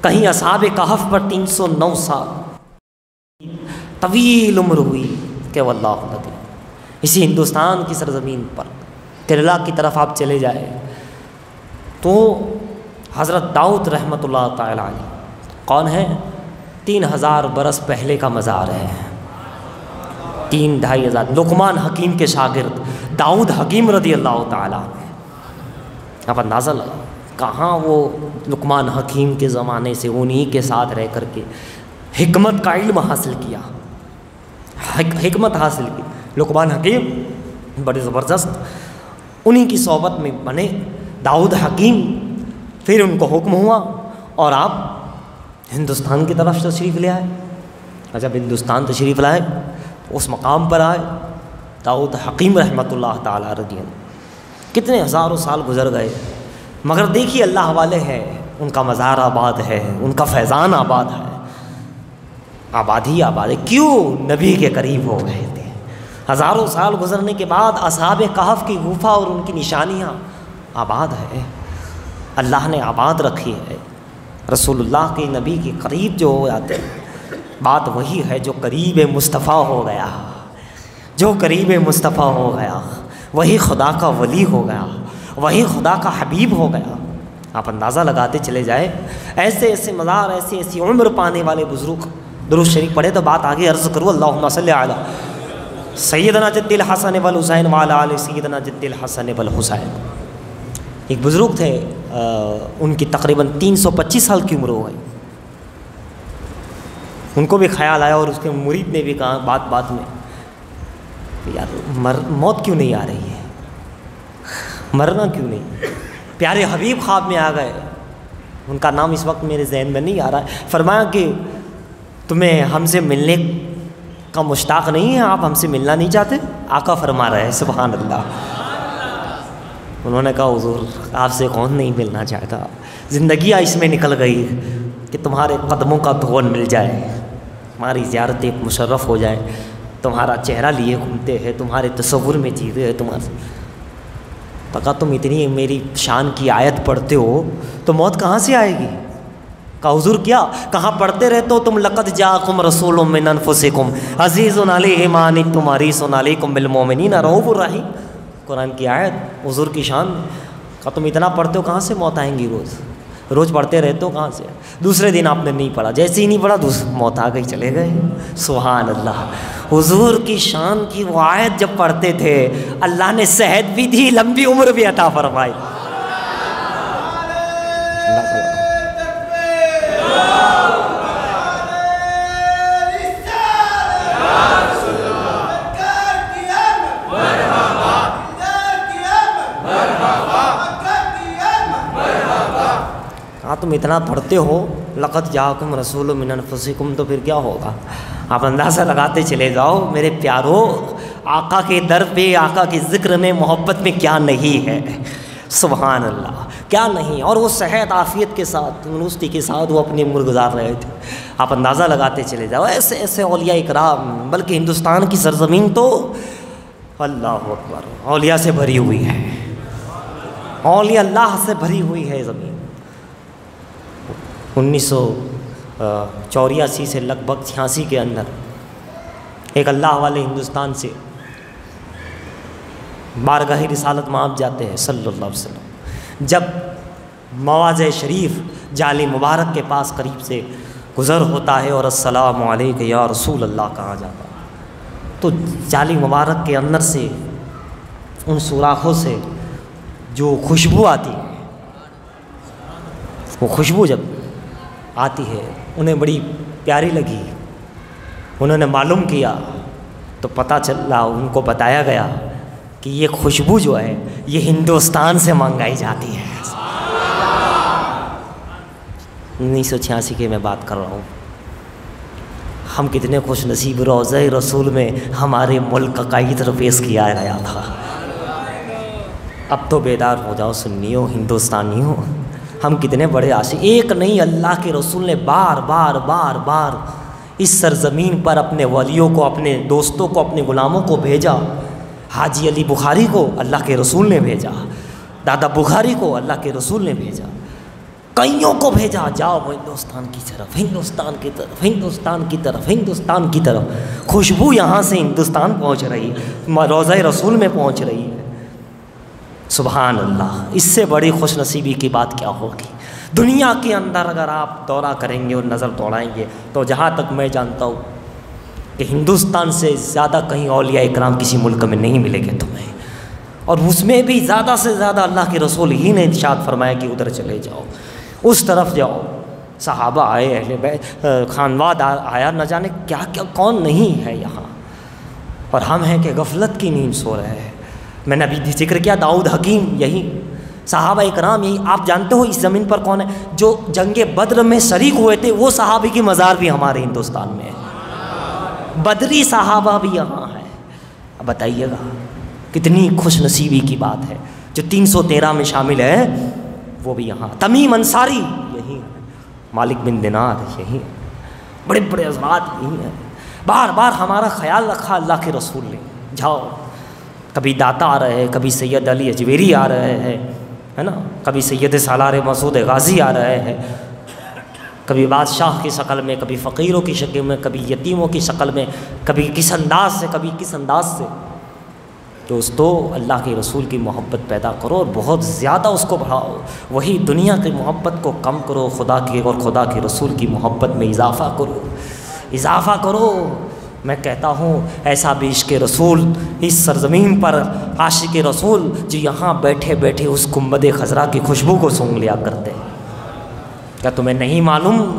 کہیں اصحاب کہف پر 309 سال طویل عمر ہوئی کہ واللہ لطیف۔ اسی ہندوستان کی سرزمین پر کیرلا کی طرف آپ چلے جائیں تو حضرت داؤد رحمۃ اللہ تعالی علیہ کون ہے؟ 3000 برس پہلے کا مزار ہے، 3-2500۔ لقمان حکیم کے شاگرد داؤد حکیم رضی اللہ تعالی عنہ، آپ اندازہ لگا کہاں وہ لقمان حکیم کے زمانے سے انہی کے ساتھ رہ کر کے حکمت کا علم حاصل کیا، حکمت حاصل کی۔ لقمان حکیم بڑے زبردست، انہی کی صحبت میں بنے داؤد حکیم۔ پھر ان کو حکم ہوا اور آپ ہندوستان کی طرف تشریف لے آئے۔ جب ہندوستان تشریف لائے اس مقام پر آئے داؤد حکیم رحمۃ اللہ تعالیٰ رضی اللہ، کتنے ہزاروں سال گزر گئے مگر دیکھیے اللہ والے ہیں، ان کا مزار آباد ہے، ان کا فیضان آباد ہے، آباد ہی آباد ہے۔ کیوں؟ نبی کے قریب ہو گئے تھے۔ ہزاروں سال گزرنے کے بعد اصحاب کہف کی غفا اور ان کی نشانیاں آباد ہے، اللہ نے آباد رکھی ہے۔ رسول اللہ کے نبی کے قریب جو ہو جاتے ہیں، بات وہی ہے جو قریب مصطفیٰ ہو گیا، جو قریب مصطفیٰ ہو گیا وہی خدا کا ولی ہو گیا، وہی خدا کا حبیب ہو گیا۔ آپ اندازہ لگاتے چلے جائے، ایسے ایسے مزار، ایسی ایسی عمر پانے والے بزرگ۔ درود شریف پڑھے تو بات آگے عرض کرو، اللہم صلی علی سیدنا جد الحسن والحسین وعلی آل سیدنا جد الحسن والحسین۔ ایک بزرگ تھے، ان کی تقریباً 325 سال کی عمر ہو گئی۔ ان کو بھی خیال آیا اور اس کے مرید نے بھی کہا بات بات میں کہ یار موت کیوں نہیں آ رہی ہے، مرنا کیوں نہیں؟ پیارے حبیب خواب میں آ گئے، ان کا نام اس وقت میرے ذہن میں نہیں آ رہا ہے۔ فرمایا کہ تمہیں ہم سے ملنے کا مشتاق نہیں ہے، آپ ہم سے ملنا نہیں چاہتے؟ آقا فرما رہے ہیں سبحان اللہ۔ انہوں نے کہا حضور آپ سے کون نہیں ملنا چاہتا، زندگیاں اس میں نکل گئی کہ تمہارے قدموں کا دھون مل جائے، ہماری زیارت ایک مشرف ہو جائے، تمہارا چہرہ لیے گھومتے ہیں، تمہارے تصور میں جیتے ہیں، تمہارے کہا تم اتنی میری شان کی آیت پڑھتے ہو تو موت کہاں سے آئے گی؟ کہا حضور کیا؟ کہاں پڑھتے رہتے ہو تم لقد جاءکم رسول من انفسکم عزیز علیہ ما عنتم حریص علیکم بالمؤمنین رؤوف الرحیم، قرآن کی آیت حضور کی شان۔ کہا تم اتنا پڑھتے ہو کہاں سے موت آئیں گی؟ روز پڑھتے رہتے ہو کہاں سے؟ دوسرے دن آپ نے نہیں پڑھا، جیسے ہی نہیں پڑھا موت آ گئی، چلے گئے۔ سبحان اللہ، حضور کی شان کی وہ آیت جب پڑھتے تھے اللہ نے صحت بھی دی، لمبی عمر بھی عطا فرمائی۔ تم اتنا پڑھتے ہو لقد جاءکم رسول من انفسکم، تو پھر کیا ہوگا؟ آپ اندازہ لگاتے چلے جاؤ میرے پیارو، آقا کے در پہ، آقا کے ذکر میں، محبت میں کیا نہیں ہے؟ سبحان اللہ، کیا نہیں۔ اور وہ صحت عافیت کے ساتھ، تندرستی کے ساتھ وہ اپنی عمر گزار رہے تھے۔ آپ اندازہ لگاتے چلے جاؤ، ایسے ایسے اولیاء اکرام، بلکہ ہندوستان کی سرزمین تو اللہ اکبر اولیاء سے بھری ہوئی ہے، اولیاء اللہ سے بھری ہوئی ہے زمین۔ 1984 سے لگ بھگ 86 کے اندر ایک اللہ والے ہندوستان سے بارگاہ رسالت میں آپ جاتے ہیں صلی اللہ علیہ وسلم، جب مواضع شریف جالی مبارک کے پاس قریب سے گزر ہوتا ہے اور السلام علیکم یا رسول اللہ کہا جاتا ہے، تو جالی مبارک کے اندر سے ان سوراخوں سے جو خوشبو آتی ہے، وہ خوشبو جب آتی ہے انہیں بڑی پیاری لگی، انہوں نے معلوم کیا تو پتہ چلا، ان کو بتایا گیا کہ یہ خوشبو جو ہے یہ ہندوستان سے منگائی جاتی ہے۔ 1986 کی میں بات کر رہا ہوں، ہم کتنے خوش نصیب، روضہ رسول میں ہمارے ملک کا عطر پیش کیا گیا تھا۔ اب تو بیدار ہو جاؤ سنیو، ہندوستانیوں، ہم کتنے بڑے عاشق۔ ایک نہیں، اللہ کے رسول نے بار بار بار بار اس سرزمین پر اپنے ولیوں کو، اپنے دوستوں کو، اپنے غلاموں کو بھیجا۔ حاجی علی بخاری کو اللہ کے رسول نے بھیجا، دادا بخاری کو اللہ کے رسول نے بھیجا، کئیوں کو بھیجا، جاؤ ہندوستان کی طرف، ہندوستان کی طرف، ہندوستان کی طرف، ہندوستان کی طرف۔ خوشبو یہاں سے ہندوستان پہنچ رہی ہے، روضہ رسول میں پہنچ رہی ہے۔ سبحان اللہ، اس سے بڑی خوش نصیبی کی بات کیا ہوگی؟ دنیا کے اندر اگر آپ دورہ کریں گے اور نظر دوڑائیں گے تو جہاں تک میں جانتا ہوں کہ ہندوستان سے زیادہ کہیں اولیاء اکرام کسی ملک میں نہیں ملے گے تمہیں، اور اس میں بھی زیادہ سے زیادہ اللہ کے رسول ہی نے ارشاد فرمایا کہ ادھر چلے جاؤ، اس طرف جاؤ۔ صحابہ آئے، اہل بیت خانواد آیا، نہ جانے کیا کیا کون نہیں ہے یہاں، اور ہم ہیں کہ غفلت کی نیند سو رہے ہیں۔ میں نے ابھی ذکر کیا داؤد حکیم، یہی صحابہ اکرام، یہی آپ جانتے ہو اس زمین پر کون ہے جو جنگ بدر میں شریک ہوئے تھے، وہ صحابی کی مزار بھی ہمارے ہندوستان میں ہے، بدری صحابہ بھی یہاں ہے۔ اب بتائیے گا کتنی خوش نصیبی کی بات ہے، جو 313 میں شامل ہے وہ بھی یہاں، تمیم انصاری یہی ہے، مالک بن دینار یہی ہے، بڑے بڑے حضرات یہی ہیں۔ بار بار ہمارا خیال رکھا اللہ کے رسول نے، جاؤ۔ کبھی داتا آ رہے ہیں، کبھی سید علی اجویری آ رہے ہیں، ہے نا، کبھی سید سالار مسعود غازی آ رہے ہیں، کبھی بادشاہ کی شکل میں، کبھی فقیروں کی شکل میں، کبھی یتیموں کی شکل میں، کبھی کس انداز سے، کبھی کس انداز سے۔ دوستو، اللہ کے رسول کی محبت پیدا کرو اور بہت زیادہ اس کو بڑھاؤ، وہی دنیا کی محبت کو کم کرو، خدا کی اور خدا کے رسول کی محبت میں اضافہ کرو، اضافہ کرو۔ میں کہتا ہوں ایسا بھی عشق رسول اس سرزمین پر، عاشق رسول جو یہاں بیٹھے بیٹھے اس گنبد خضرا کی خوشبو کو سونگھ لیا کرتے۔ کیا تمہیں نہیں معلوم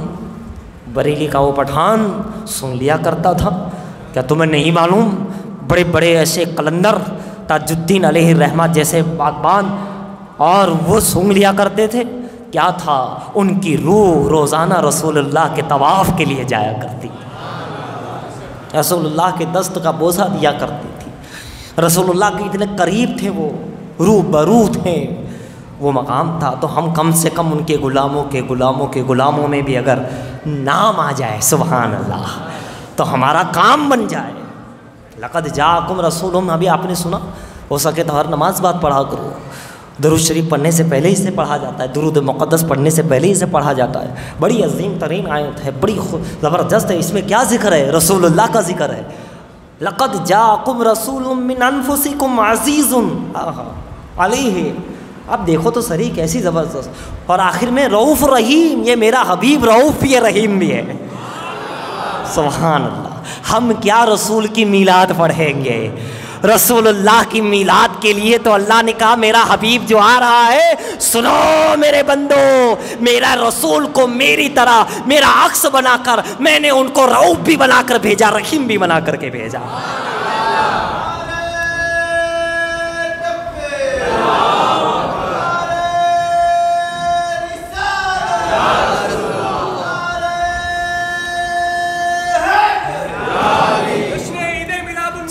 بریلی کا وہ پٹھان سونگھ لیا کرتا تھا؟ کیا تمہیں نہیں معلوم بڑے بڑے ایسے قلندر تاج الدین علیہ الرحمہ جیسے باغبان، اور وہ سونگھ لیا کرتے تھے؟ کیا تھا؟ ان کی روح روزانہ رسول اللہ کے طواف کے لیے جایا کرتی، رسول اللہ کے دست کا بوسہ دیا کرتی تھی، رسول اللہ کے اتنے قریب تھے، وہ روح برو تھے، وہ مقام تھا۔ تو ہم کم سے کم ان کے غلاموں میں بھی اگر نام آ جائے، سبحان اللہ، تو ہمارا کام بن جائے۔ لقد جاءکم رسول، ابھی آپ نے سنا، ہو سکے تو ہر نماز بعد پڑھا کرو، درود شریف پڑھنے سے پہلے اسے پڑھا جاتا ہے، درود مقدس پڑھنے سے پہلے اسے پڑھا جاتا ہے۔ بڑی عظیم ترین آیت ہے، بڑی زبردست ہے، اس میں کیا ذکر ہے؟ رسول اللہ کا ذکر ہے۔ لقد جاءکم رسول من انفسکم عزیز علیہ، اب دیکھو تو صحیح کیسی زبردست، اور آخر میں رؤوف رحیم، یہ میرا حبیب رؤوف بھی ہے، رحیم بھی ہے، سبحان اللہ۔ ہم کیا رسول کی میلاد پڑھیں گے؟ رسول اللہ کی میلاد کے لیے تو اللہ نے کہا میرا حبیب جو آ رہا ہے، سنو میرے بندو، میرا رسول کو میری طرح میرا عکس بنا کر میں نے ان کو رؤوف بھی بنا کر بھیجا، رحیم بھی بنا کر کے بھیجا۔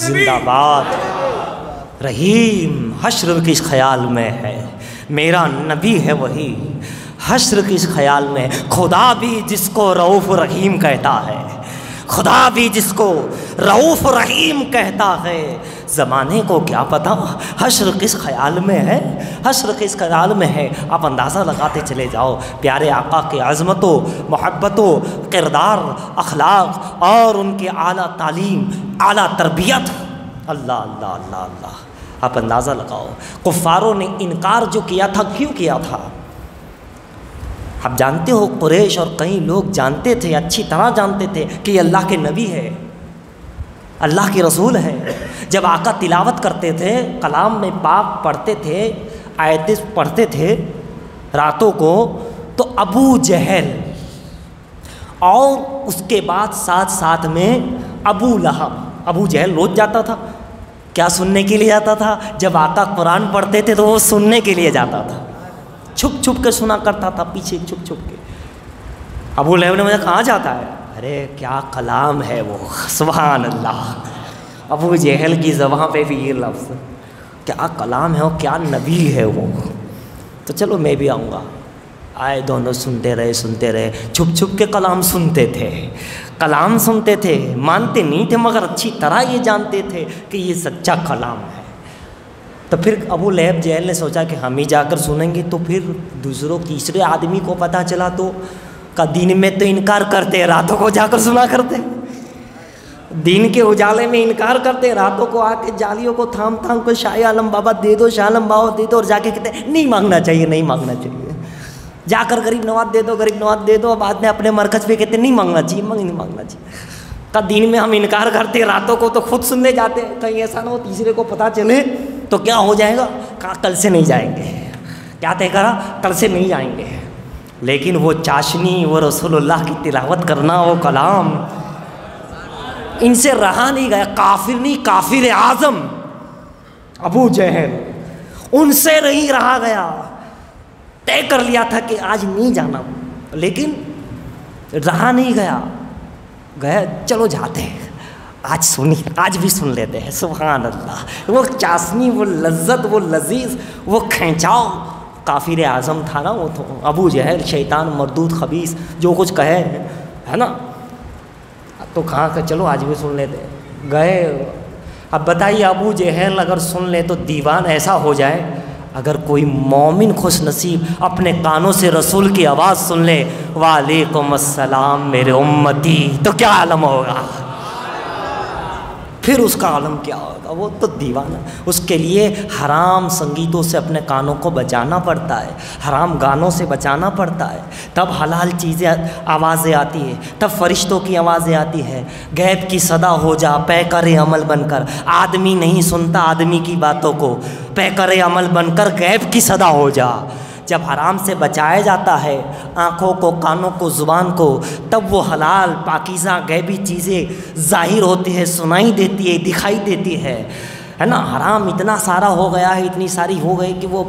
زندہ باد، رحیم حشر کس خیال میں ہے، میرا نبی ہے وہی حشر کس خیال میں ہے۔ خدا بھی جس کو رؤوف رحیم کہتا ہے، خدا بھی جس کو رؤوف رحیم کہتا ہے، زمانے کو کیا پتا حشر کس خیال میں ہے، حشر کس خیال میں ہے۔ آپ اندازہ لگاتے چلے جاؤ پیارے آقا کے عظمتوں، محبتوں، کردار، اخلاق اور ان کے اعلیٰ تعلیم، اعلیٰ تربیت، اللہ اللہ اللہ اللہ۔ آپ اندازہ لگاؤ کفاروں نے انکار جو کیا تھا، کیوں کیا تھا؟ آپ جانتے ہو قریش اور کئی لوگ جانتے تھے، اچھی طرح جانتے تھے کہ یہ اللہ کے نبی ہے، اللہ کے رسول ہے۔ جب آقا تلاوت کرتے تھے، کلام میں پاک پڑھتے تھے، آیتیں پڑھتے تھے راتوں کو، تو ابو جہل اور اس کے بعد ساتھ ساتھ میں ابو لہب، ابو جہل روز جاتا تھا، کیا سننے کے لیے جاتا تھا؟ جب آقا قرآن پڑھتے تھے تو وہ سننے کے لیے جاتا تھا، چھپ چھپ کے سنا کرتا تھا، پیچھے چھپ چھپ کے۔ ابو لہب نے مجھے کہاں جاتا ہے؟ ارے کیا کلام ہے وہ، سبحان اللہ۔ ابو جہل کی زبان پہ بھی یہ لفظ، کیا کلام ہے وہ، کیا نبی ہے وہ۔ تو چلو میں بھی آؤں گا، آئے، دونوں سنتے رہے، چھپ چھپ کے کلام سنتے تھے، کلام سنتے تھے، مانتے نہیں تھے مگر اچھی طرح یہ جانتے تھے کہ یہ سچا کلام ہے۔ تو پھر ابو لہب جہل نے سوچا کہ ہم ہی جا کر سنیں گے، تو پھر دوسروں تیسرے آدمی کو پتہ چلا تو کا دین میں تو انکار کرتے، راتوں کو جا کر سنا کرتے، دین کے اجالے میں انکار کرتے، راتوں کو آ کے جالیوں کو تھام تھام کو شاہ عالم بابا دے دو، شاہ عالم بابا دے دو، اور جا کے کہتے نہیں مانگنا چاہیے، نہیں مانگنا چاہیے، جا کر غریب نواز دے دو، غریب نواز دے دو، بعد میں اپنے مرکز پہ کہتے نہیں مانگنا چاہیے، نہیں مانگنا چاہیے، کا دین میں ہم انکار کرتے، راتوں کو تو خود سننے جاتے، کہیں ایسا نہ ہو تیسرے کو پتہ چلے تو کیا ہو جائے گا، کہا کل سے نہیں جائیں گے، کیا طے کرا، کل سے نہیں جائیں گے۔ لیکن وہ چاشنی، وہ رسول اللہ کی تلاوت کرنا، وہ کلام ان سے رہا نہیں گیا، کافر نہیں، کافر اعظم ابو جہل ان سے نہیں رہا گیا، طے کر لیا تھا کہ آج نہیں جانا، لیکن رہا نہیں گیا، گیا چلو جاتے ہیں، آج سنی، آج بھی سن لیتے ہیں، سبحان اللہ، وہ چاشنی، وہ لذت، وہ لذیذ، وہ کھینچاؤ، کافر اعظم تھا نا وہ، تو ابو جہل شیطان مردود خبیث جو کچھ کہے ہے نا، تو کہاں کہ چلو آج بھی سن لیتے، گئے۔ اب بتائیے ابو جہل اگر سن لے تو دیوان ایسا ہو جائے، اگر کوئی مومن خوش نصیب اپنے کانوں سے رسول کی آواز سن لے، وعلیکم السلام میرے امتی، تو کیا عالم ہوگا، پھر اس کا عالم کیا ہوگا، وہ تو دیوانہ، اس کے لیے حرام سنگیتوں سے اپنے کانوں کو بچانا پڑتا ہے، حرام گانوں سے بچانا پڑتا ہے، تب حلال چیزیں آوازیں آتی ہے، تب فرشتوں کی آوازیں آتی ہے، غیب کی صدا ہو جا پے کرے عمل بن کر، آدمی نہیں سنتا آدمی کی باتوں کو، پے کرے عمل بن کر غیب کی صدا ہو جا۔ جب حرام سے بچایا جاتا ہے آنکھوں کو، کانوں کو، زبان کو، تب وہ حلال پاکیزہ غیبی چیزیں ظاہر ہوتی ہے، سنائی دیتی ہے، دکھائی دیتی ہے نا۔ حرام اتنا سارا ہو گیا ہے، اتنی ساری ہو گئی کہ وہ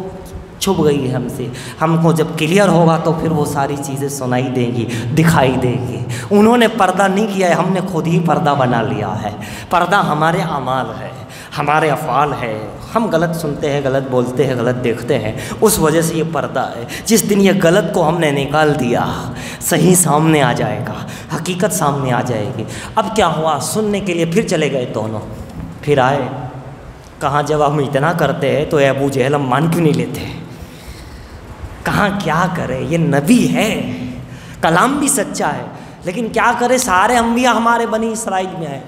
چھپ گئی ہے ہم سے، ہم کو جب کلیئر ہوگا تو پھر وہ ساری چیزیں سنائی دیں گی، دکھائی دیں گی۔ انہوں نے پردہ نہیں کیا ہے، ہم نے خود ہی پردہ بنا لیا ہے۔ پردہ ہمارے اعمال ہے، ہمارے افعال ہے، ہم غلط سنتے ہیں، غلط بولتے ہیں، غلط دیکھتے ہیں، اس وجہ سے یہ پردہ ہے۔ جس دن یہ غلط کو ہم نے نکال دیا، صحیح سامنے آ جائے گا، حقیقت سامنے آ جائے گی۔ اب کیا ہوا، سننے کے لیے پھر چلے گئے دونوں، پھر آئے، کہاں جب ہم اتنا کرتے ہیں تو اے ابو جہل ہم مان کیوں نہیں لیتے، کہاں کیا کرے، یہ نبی ہے، کلام بھی سچا ہے، لیکن کیا کرے، سارے انبیاء ہمارے بنی اسرائیل میں آئے،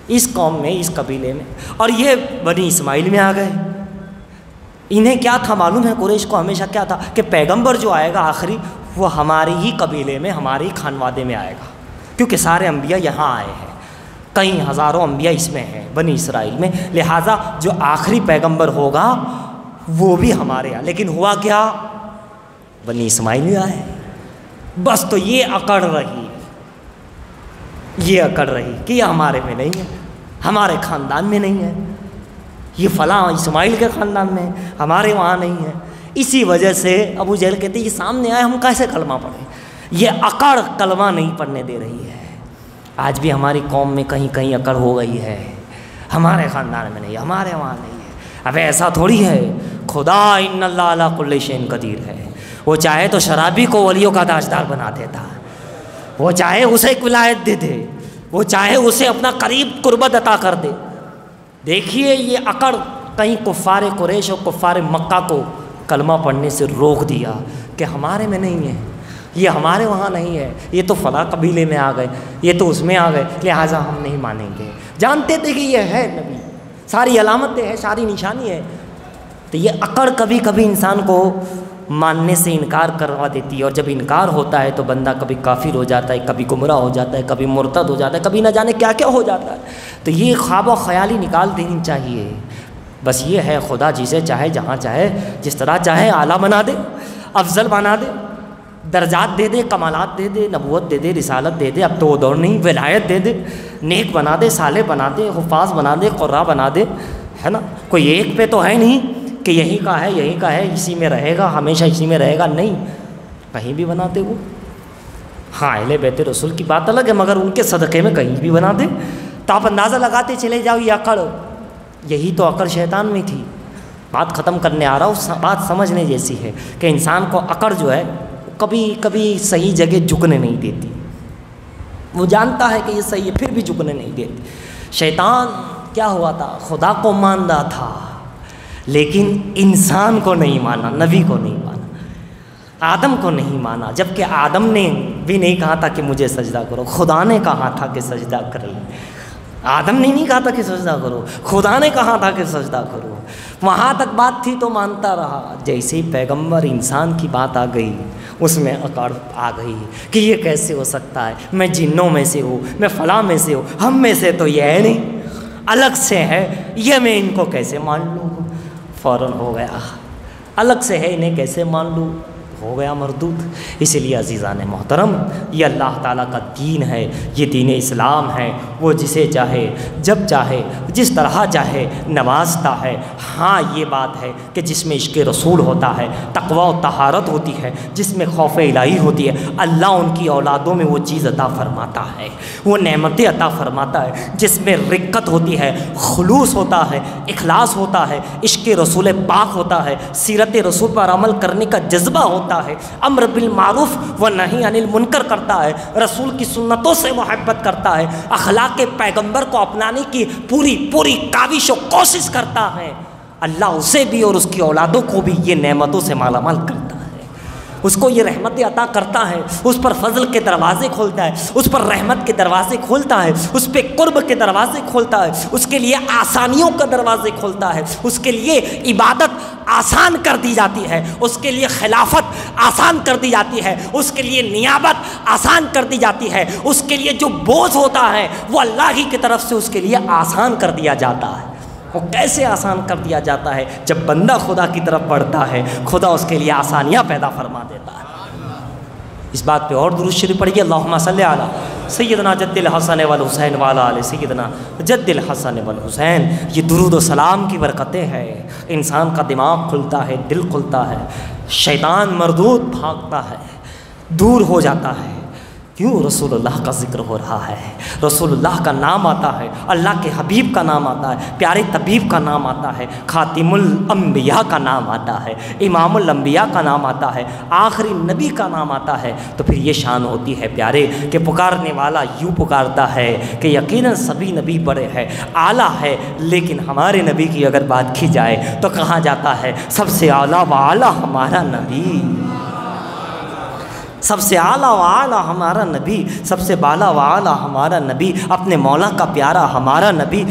اس قوم میں، اس قبیلے میں، اور یہ بنی اسماعیل میں آ گئے۔ انہیں کیا تھا معلوم ہے، قریش کو ہمیشہ کیا تھا کہ پیغمبر جو آئے گا آخری، وہ ہمارے ہی قبیلے میں، ہمارے ہی خانوادے میں آئے گا، کیونکہ سارے انبیاء یہاں آئے ہیں، کئی ہزاروں انبیاء اس میں ہیں بنی اسرائیل میں، لہٰذا جو آخری پیغمبر ہوگا وہ بھی ہمارے یہاں۔ لیکن ہوا کیا، بنی اسماعیل میں آئے، بس تو یہ اکڑ رہی، یہ اکڑ رہی کہ یہ ہمارے میں نہیں ہے، ہمارے خاندان میں نہیں ہے، یہ فلاں اسماعیل کے خاندان میں، ہمارے وہاں نہیں ہے۔ اسی وجہ سے ابو جہل کہتے ہیں یہ سامنے آئے، ہم کیسے کلمہ پڑھیں، یہ اکڑ کلمہ نہیں پڑھنے دے رہی ہے۔ آج بھی ہماری قوم میں کہیں کہیں اکڑ ہو گئی ہے، ہمارے خاندان میں نہیں، ہمارے وہاں نہیں ہے۔ اب ایسا تھوڑی ہے، خدا ان اللہ علی کل شیء قدیر ہے، وہ چاہے تو شرابی کو ولیوں کا تاجدار بنا دیتا، وہ چاہے اسے ایک ولایت دے دے، وہ چاہے اسے اپنا قریب قربت عطا کر دے۔ دیکھیے یہ اکڑ کہیں کفار قریش اور کفار مکہ کو کلمہ پڑھنے سے روک دیا کہ ہمارے میں نہیں ہے، یہ ہمارے وہاں نہیں ہے، یہ تو فلاں قبیلے میں آ گئے، یہ تو اس میں آ گئے، لہٰذا ہم نہیں مانیں گے۔ جانتے تھے کہ یہ ہے نبی، ساری علامتیں ہیں، ساری نشانی ہے، تو یہ اکڑ کبھی کبھی انسان کو ماننے سے انکار کروا دیتی ہے، اور جب انکار ہوتا ہے تو بندہ کبھی کافر ہو جاتا ہے، کبھی گمراہ ہو جاتا ہے، کبھی مرتد ہو جاتا ہے، کبھی نہ جانے کیا کیا ہو جاتا ہے۔ تو یہ خواب و خیالی نکال دینی چاہیے، بس یہ ہے خدا جسے چاہے جہاں چاہے جس طرح چاہے اعلیٰ بنا دے، افضل بنا دے، درجات دے دے، کمالات دے دے، نبوت دے دے، رسالت دے دے، اب تو وہ دور نہیں، ولایت دے دے، نیک بنا دے، صالح بنا دے، حفاظ بنا دے، قراء بنا دے، ہے نا۔ کوئی ایک پہ تو ہے نہیں کہ یہی کا ہے، یہی کا ہے، اسی میں رہے گا، ہمیشہ اسی میں رہے گا، نہیں، کہیں بھی بناتے وہ۔ ہاں اہل بیت رسول کی بات الگ ہے، مگر ان کے صدقے میں کہیں بھی بنا دے، تو آپ اندازہ لگاتے چلے جاؤ یہ اکڑ، یہی تو اکڑ شیطان میں تھی۔ بات ختم کرنے آ رہا ہوں، بات سمجھنے جیسی ہے کہ انسان کو اکڑ جو ہے کبھی کبھی صحیح جگہ جھکنے نہیں دیتی، وہ جانتا ہے کہ یہ صحیح ہے پھر بھی جھکنے نہیں دیتی۔ شیطان کیا ہوا تھا، خدا کو مانتا تھا، لیکن انسان کو نہیں مانا، نبی کو نہیں مانا، آدم کو نہیں مانا، جبکہ آدم نے بھی نہیں کہا تھا کہ مجھے سجدہ کرو، خدا نے کہا تھا کہ سجدہ کر لیں۔ آدم نے نہیں کہا تھا کہ سجدہ کرو، خدا نے کہا تھا کہ سجدہ کرو۔ وہاں تک بات تھی تو مانتا رہا، جیسے ہی پیغمبر انسان کی بات آ گئی اس میں اکڑ آ گئی کہ یہ کیسے ہو سکتا ہے، میں جنوں میں سے ہوں، میں فلاں میں سے ہوں، ہم میں سے تو یہ ہے نہیں، الگ سے ہے، یہ میں ان کو کیسے مان لوں؟ فوراً ہو گیا، الگ سے ہے، انہیں کیسے مان لوں؟ ہو گیا مردود۔ اسی لیے عزیزان محترم، یہ اللہ تعالیٰ کا دین ہے، یہ دین اسلام ہے، وہ جسے چاہے جب چاہے جس طرح چاہے نوازتا ہے۔ ہاں یہ بات ہے کہ جس میں عشق رسول ہوتا ہے، تقوی و طہارت ہوتی ہے، جس میں خوف الہی ہوتی ہے، اللہ ان کی اولادوں میں وہ چیز عطا فرماتا ہے، وہ نعمتیں عطا فرماتا ہے، جس میں رقت ہوتی ہے، خلوص ہوتا ہے، اخلاص ہوتا ہے، عشق رسول پاک ہوتا ہے، سیرت رسول پر عمل کرنے کا جذبہ ہوتا ہے، امر بالمعروف و نہی عن المنکر کرتا ہے، رسول کی سنتوں سے محبت کرتا ہے، اخلاق پیغمبر کو اپنانے کی پوری کاوش و کوشش کرتا ہے، اللہ اسے بھی اور اس کی اولادوں کو بھی یہ نعمتوں سے مالا مال کرتا ہے، اس کو یہ رحمتیں عطا کرتا ہے، اس پر فضل کے دروازے کھولتا ہے، اس پر رحمت کے دروازے کھولتا ہے، اس پہ قرب کے دروازے کھولتا ہے، اس کے لیے آسانیوں کا دروازے کھولتا ہے، اس کے لیے عبادت آسان کر دی جاتی ہے، اس کے لیے خلافت آسان کر دی جاتی ہے، اس کے لیے نیابت آسان کر دی جاتی ہے، اس کے لیے جو بوجھ ہوتا ہے وہ اللہ ہی کی طرف سے اس کے لیے آسان کر دیا جاتا ہے۔ وہ کیسے آسان کر دیا جاتا ہے؟ جب بندہ خدا کی طرف بڑھتا ہے، خدا اس کے لیے آسانیاں پیدا فرما دیتا ہے۔ اس بات پہ اور درود شریف پڑھیے، اللہم صلی علی سیدنا جد الحسن والحسین وعلی آل سیدنا جد الحسن والحسین۔ یہ درود و سلام کی برکتیں ہیں، انسان کا دماغ کھلتا ہے، دل کھلتا ہے، شیطان مردود بھاگتا ہے، دور ہو جاتا ہے۔ کیوں؟ رسول اللہ کا ذکر ہو رہا ہے، رسول اللہ کا نام آتا ہے، اللہ کے حبیب کا نام آتا ہے، پیارے طبیب کا نام آتا ہے، خاتم الانبیاء کا نام آتا ہے، امام الانبیاء کا نام آتا ہے، آخری نبی کا نام آتا ہے، تو پھر یہ شان ہوتی ہے پیارے کہ پکارنے والا یوں پکارتا ہے کہ یقیناً سبھی نبی بڑے ہیں، اعلیٰ ہے، لیکن ہمارے نبی کی اگر بات کی جائے تو کہا جاتا ہے سب سے اعلیٰ و اعلیٰ ہمارا نبی، سب سے اعلیٰ و اعلیٰ ہمارا نبی، سب سے بالا و اعلیٰ ہمارا نبی، اپنے مولا کا پیارا ہمارا نبی۔